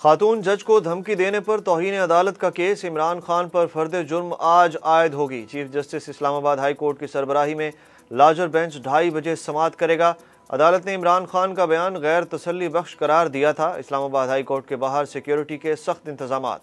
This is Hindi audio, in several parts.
खातून जज को धमकी देने पर तौहीन अदालत का केस इमरान खान पर फर्द जुर्म आज आयद होगी। Chief justice Islamabad high court की सरबराही में लार्जर बेंच 2:30 बजे समाअत करेगा। अदालत ने इमरान खान का बयान गैर तसल्ली बख्श करार दिया था। इस्लामाबाद हाई कोर्ट के बाहर सिक्योरिटी के सख्त इंतजामात।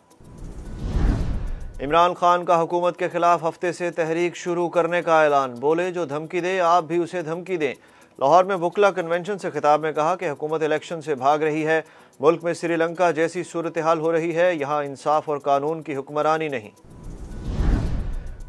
इमरान खान का हुकूमत के खिलाफ हफ्ते से तहरीक शुरू करने का ऐलान। बोले जो धमकी दे आप भी उसे धमकी दें। लाहौर में बुकला कन्वेंशन से खिताब में कहा कि हुकूमत इलेक्शन से भाग रही है। मुल्क में श्रीलंका जैसी सूरत हाल हो रही है, यहाँ इंसाफ और कानून की हुक्मरानी नहीं।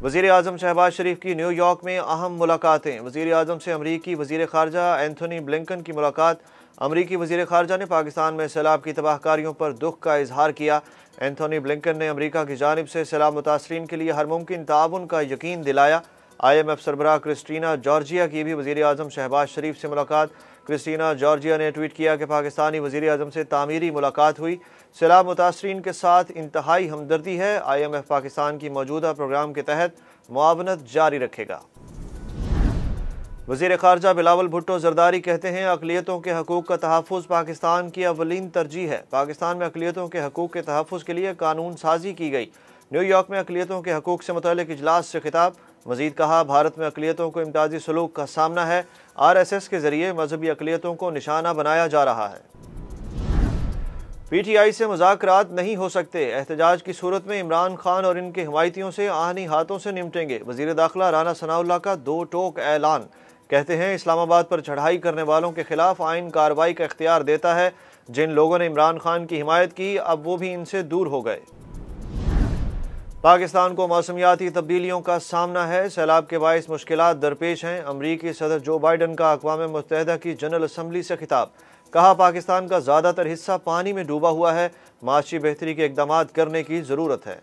वज़ीर आज़म शहबाज शरीफ की न्यूयॉर्क में अहम मुलाकातें। वज़ीर आज़म से अमरीकी वज़ीर ख़ारजा एंथोनी ब्लिंकन की मुलाकात। अमरीकी वज़ीर ख़ारजा ने पाकिस्तान में सैलाब की तबाहकारियों पर दुख का इजहार किया। एंथोनी ब्लिंकन ने अमरीका की जानिब से सैलाब मुतासरीन के लिए हर मुमकिन ताउन का यकीन दिलाया। IMF सरबराह क्रिस्टीना जॉर्जिया की भी वज़ीर आज़म शहबाज शरीफ से मुलाकात। क्रिस्टीना जॉर्जिया ने ट्वीट किया कि पाकिस्तानी वज़ीर आज़म से तामीरी मुलाकात हुई। सैलाब मुतासरीन के साथ इंतहाई हमदर्दी है। IMF पाकिस्तान की मौजूदा प्रोग्राम के तहत मुआवनत जारी रखेगा। वज़ीर ख़ारजा बिलावल भुट्टो ज़रदारी कहते हैं अक़लियतों के हकूक़ का तहफ़्फ़ुज़ पाकिस्तान की अव्वलीन तरजीह है। पाकिस्तान में अक़लियतों के हकूक़ के तहफ़्फ़ुज़ के लिए कानून साजी की गई। न्यूयॉर्क में अक़लियतों के हकूक़ से मुतल्लिक़ इजलास से खिताब। मज़ीद कहा भारत में अक़लियतों को इम्तियाज़ी सलूक का सामना है। RSS के ज़रिए मजहबी अक़लियतों को निशाना बनाया जा रहा है। PTI से मुज़ाकरात नहीं हो सकते। एहतजाज की सूरत में इमरान खान और इनके हिमायतियों से आहनी हाथों से निपटेंगे। वज़ीर दाखिला राना सनाउल्लाह का 2 टोक ऐलान। कहते हैं इस्लामाबाद पर चढ़ाई करने वालों के खिलाफ आइन कार्रवाई का इख्तियार देता है। जिन लोगों ने इमरान खान की हिमायत की अब वो भी इनसे दूर हो गए। पाकिस्तान को मौसमियाती तब्दीलियों का सामना है। सैलाब के बाइस मुश्किलात दरपेश हैं। अमरीकी सदर जो बाइडन का अक़वाम मुत्तहिदा की जनरल असम्बली से खिताब। कहा पाकिस्तान का ज़्यादातर हिस्सा पानी में डूबा हुआ है। माशी बेहतरी के इक़दाम करने की ज़रूरत है।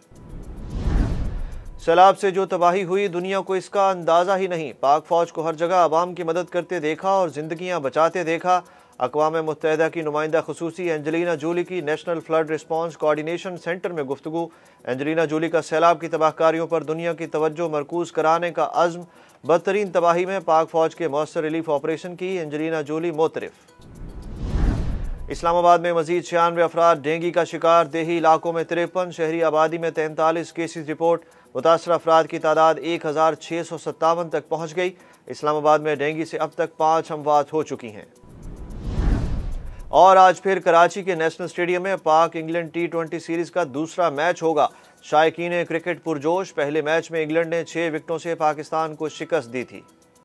सैलाब से जो तबाही हुई दुनिया को इसका अंदाज़ा ही नहीं। पाक फ़ौज को हर जगह अवाम की मदद करते देखा और ज़िंदगियाँ बचाते देखा। अक़वाम मुत्तहिदा की नुमाइंदा ख़ुसूसी एंजेलिना जोली की national flood response coordination centre में गुफ्तगू। एंजेलिना जोली का सैलाब की तबाहकारियों पर दुनिया की तवज्जो मरकूज़ कराने का अज़्म। बदतरीन तबाही में पाक फ़ौज के मौसर रिलीफ ऑपरेशन की एंजेलिना जोली मोतरफ़। इस्लामाबाद में मज़ीद 96 अफराद डेंगी का शिकार। देही इलाकों में 53, शहरी आबादी में 43 केसेस रिपोर्ट। मुतासर अफराद की तादाद 1657 तक पहुँच गई। इस्लामाबाद में डेंगी से अब तक 5 अमवात हो चुकी हैं। और आज फिर कराची के नेशनल स्टेडियम में पाक इंग्लैंड T20 सीरीज का दूसरा मैच होगा। शायकीन क्रिकेट पुरजोश। पहले मैच में इंग्लैंड ने 6 विकेटों से पाकिस्तान को शिकस्त दी थी।